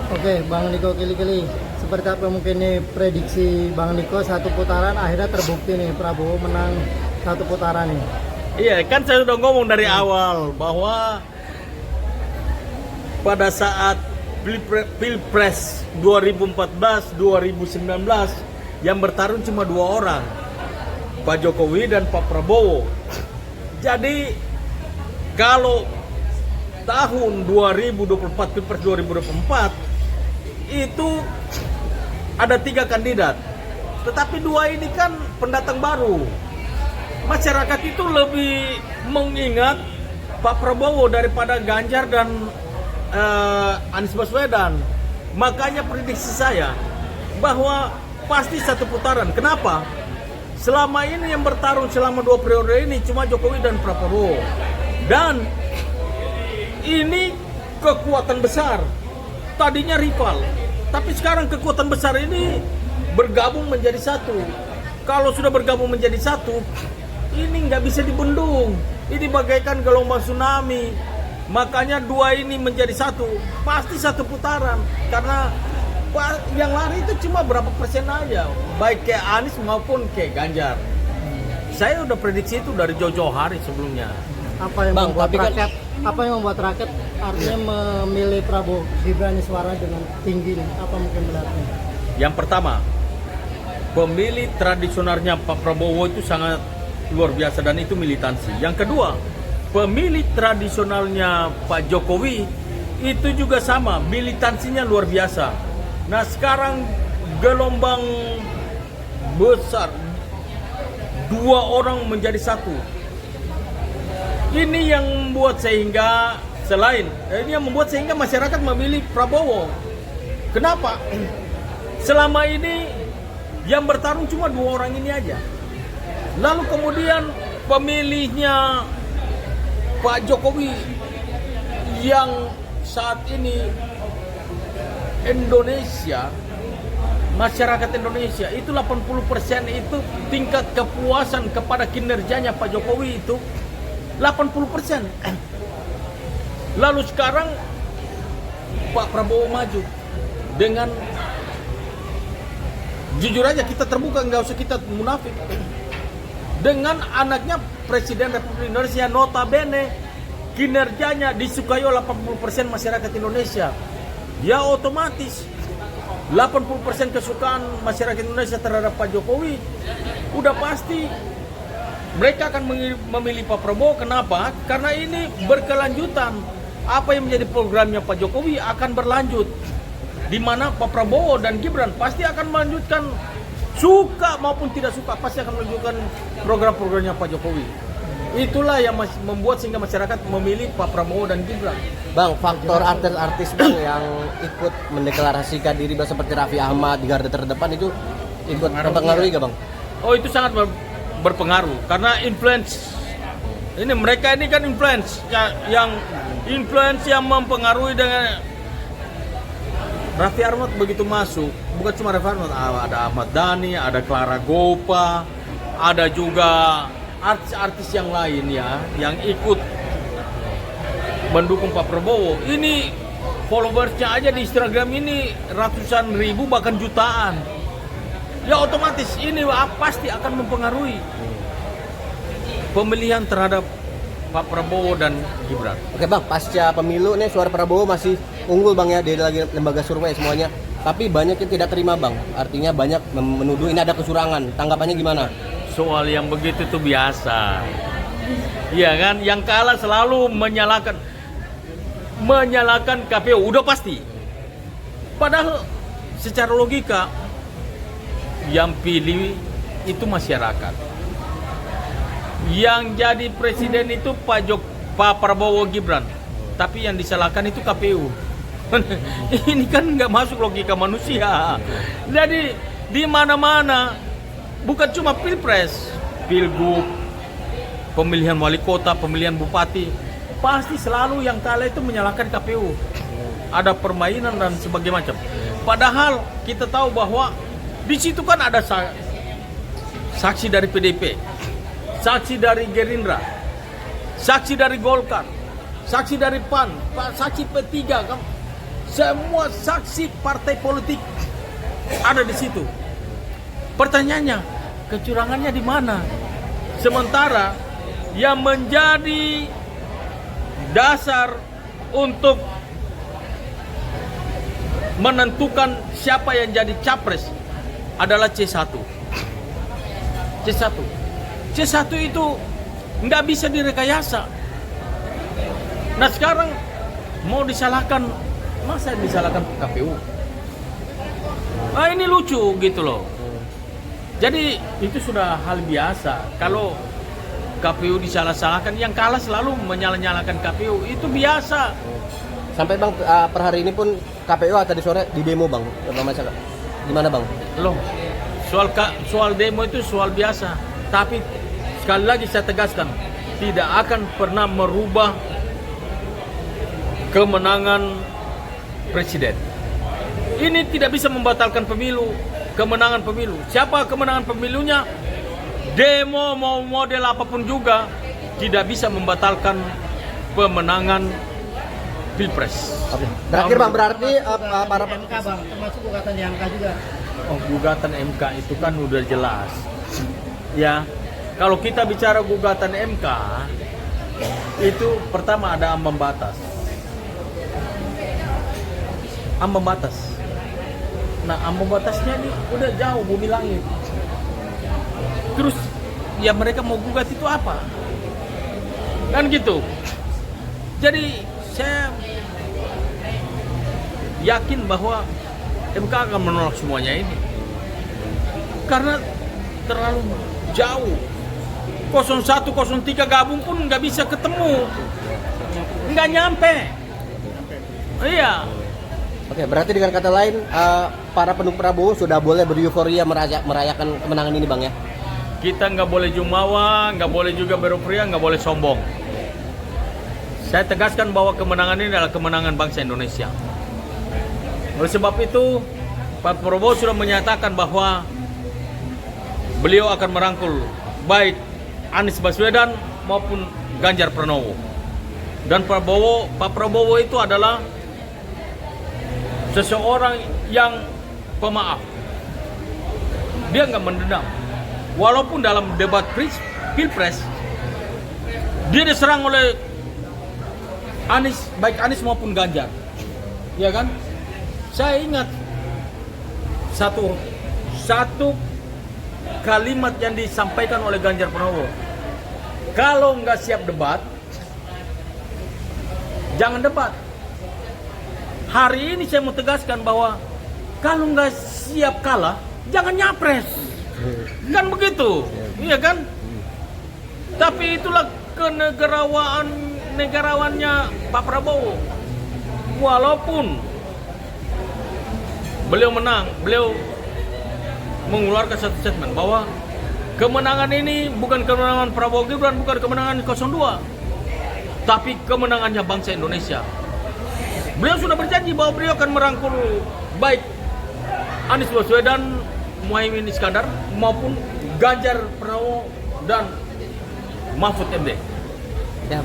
Oke, Bang Niko Kili-Kili. Seperti apa mungkin nih prediksi Bang Niko satu putaran akhirnya terbukti nih Prabowo menang satu putaran nih. Iya, kan saya udah ngomong dari awal bahwa pada saat Pilpres 2014-2019 yang bertarung cuma dua orang, Pak Jokowi dan Pak Prabowo. Jadi kalau tahun 2024, Pilpres 2024 itu ada 3 kandidat, tetapi 2 ini kan pendatang baru. Masyarakat itu lebih mengingat Pak Prabowo daripada Ganjar dan Anies Baswedan. Makanya prediksi saya bahwa pasti satu putaran. Kenapa? Selama ini yang bertarung selama 2 periode ini cuma Jokowi dan Prabowo. Dan ini kekuatan besar. Tadinya rival, tapi sekarang kekuatan besar ini bergabung menjadi satu. Kalau sudah bergabung menjadi satu, ini nggak bisa dibendung. Ini bagaikan gelombang tsunami. Makanya 2 ini menjadi satu, pasti satu putaran. Karena yang lari itu cuma berapa persen aja, baik kayak Anies maupun kayak Ganjar. Saya udah prediksi itu dari jauh-jauh hari sebelumnya. Apa yang membuat rakyat artinya memilih Prabowo Gibran suara dengan tinggi nih? Apa mungkin beratnya? Yang pertama, pemilih tradisionalnya Pak Prabowo itu sangat luar biasa dan itu militansi. Yang kedua, pemilih tradisionalnya Pak Jokowi itu juga sama, militansinya luar biasa. Nah sekarang gelombang besar, 2 orang menjadi satu. Ini yang membuat sehingga masyarakat memilih Prabowo. Kenapa? Selama ini yang bertarung cuma 2 orang ini aja. Lalu kemudian pemilihnya Pak Jokowi yang saat ini Indonesia, masyarakat Indonesia itu 80% itu tingkat kepuasan kepada kinerjanya Pak Jokowi itu 80%. Lalu sekarang Pak Prabowo maju dengan jujur aja, kita terbuka, nggak usah kita munafik, dengan anaknya Presiden Republik Indonesia, notabene kinerjanya disukai oleh 80% masyarakat Indonesia. Ya otomatis 80% kesukaan masyarakat Indonesia terhadap Pak Jokowi, udah pasti mereka akan memilih Pak Prabowo. Kenapa? Karena ini berkelanjutan. Apa yang menjadi programnya Pak Jokowi akan berlanjut, di mana Pak Prabowo dan Gibran pasti akan melanjutkan, suka maupun tidak suka, pasti akan melanjutkan program-programnya Pak Jokowi. Itulah yang membuat sehingga masyarakat memilih Pak Prabowo dan Gibran. Bang, faktor artis-artis Bang yang ikut mendeklarasikan diri Bang, seperti Raffi Ahmad di garda terdepan itu ikut mempengaruhi gak Bang? Oh itu sangat berpengaruh karena influence. Ini mereka ini kan influence yang mempengaruhi. Dengan Raffi Ahmad begitu masuk, bukan cuma Raffi Ahmad, ada Ahmad Dhani, ada Clara Gopa, ada juga artis-artis yang lain ya yang ikut mendukung Pak Prabowo. Ini followersnya aja di Instagram ini ratusan ribu bahkan jutaan. Ya otomatis ini pasti akan mempengaruhi pemilihan terhadap Pak Prabowo dan Gibran. Oke Bang, pasca pemilu nih suara Prabowo masih unggul Bang ya, dari lagi lembaga survei semuanya. Tapi banyak yang tidak terima Bang, artinya banyak menuduh ini ada kecurangan. Tanggapannya gimana? Soal yang begitu itu biasa. Iya kan, yang kalah selalu menyalahkan KPU, udah pasti. Padahal secara logika yang pilih itu masyarakat. Yang jadi presiden itu Pak Prabowo Gibran, tapi yang disalahkan itu KPU. Ini kan nggak masuk logika manusia. Jadi di mana-mana, bukan cuma pilpres, pilgub, pemilihan wali kota, pemilihan bupati, pasti selalu yang kalah itu menyalahkan KPU. Ada permainan dan sebagainya macam. Padahal kita tahu bahwa di situ kan ada saksi dari PDIP, saksi dari Gerindra, saksi dari Golkar, saksi dari PAN, saksi P3, semua saksi partai politik ada di situ. Pertanyaannya, kecurangannya di mana? Sementara yang menjadi dasar untuk menentukan siapa yang jadi capres adalah C1. C1 itu nggak bisa direkayasa. Nah sekarang mau disalahkan, masa disalahkan KPU? Ah ini lucu gitu loh. Jadi itu sudah hal biasa. Kalau KPU disalah-salahkan, yang kalah selalu menyalah-nyalahkan KPU, itu biasa. Sampai bang per hari ini pun KPU tadi sore di demo bang, gimana bang? Loh, soal demo itu soal biasa. Tapi sekali lagi saya tegaskan, tidak akan pernah merubah kemenangan presiden. Ini tidak bisa membatalkan pemilu, kemenangan pemilu. Siapa kemenangan pemilunya? Demo mau model apapun juga tidak bisa membatalkan pemenangan Pilpres. Oke. Terakhir bang, berarti para MK bang, termasuk gugatan di MK juga. Oh, gugatan MK itu kan udah jelas. Ya, kalau kita bicara gugatan MK, itu pertama ada ambang batas. Ambang batas. Nah, ambang batasnya ini udah jauh bumi langit. Terus, ya mereka mau gugat itu apa? Kan gitu. Jadi, saya yakin bahwa MK akan menolak semuanya ini. Karena terlalu jauh. 01, 03 gabung pun nggak bisa ketemu. Nggak nyampe. Iya. Oke, berarti dengan kata lain para pendukung Prabowo sudah boleh bereuforia merayakan kemenangan ini bang ya? Kita nggak boleh jumawa, nggak boleh juga bereuforia, nggak boleh sombong. Saya tegaskan bahwa kemenangan ini adalah kemenangan bangsa Indonesia. Oleh sebab itu, Pak Prabowo sudah menyatakan bahwa beliau akan merangkul baik Anies Baswedan maupun Ganjar Pranowo. Dan Pak Prabowo itu adalah seseorang yang pemaaf. Dia nggak mendendam. Walaupun dalam debat Pilpres dia diserang oleh Anies, baik Anies maupun Ganjar. Ya kan? Saya ingat satu kalimat yang disampaikan oleh Ganjar Pranowo. Kalau nggak siap debat, jangan debat. Hari ini saya mau tegaskan bahwa kalau nggak siap kalah, jangan nyapres. Kan begitu, iya kan? Tapi itulah negarawannya Pak Prabowo. Walaupun beliau menang, beliau mengeluarkan satu statement bahwa kemenangan ini bukan kemenangan Prabowo Gibran, bukan kemenangan 02, tapi kemenangannya bangsa Indonesia. Beliau sudah berjanji bahwa beliau akan merangkul baik Anies Baswedan, Muhaimin Iskandar maupun Ganjar Pranowo dan Mahfud MD. Ya.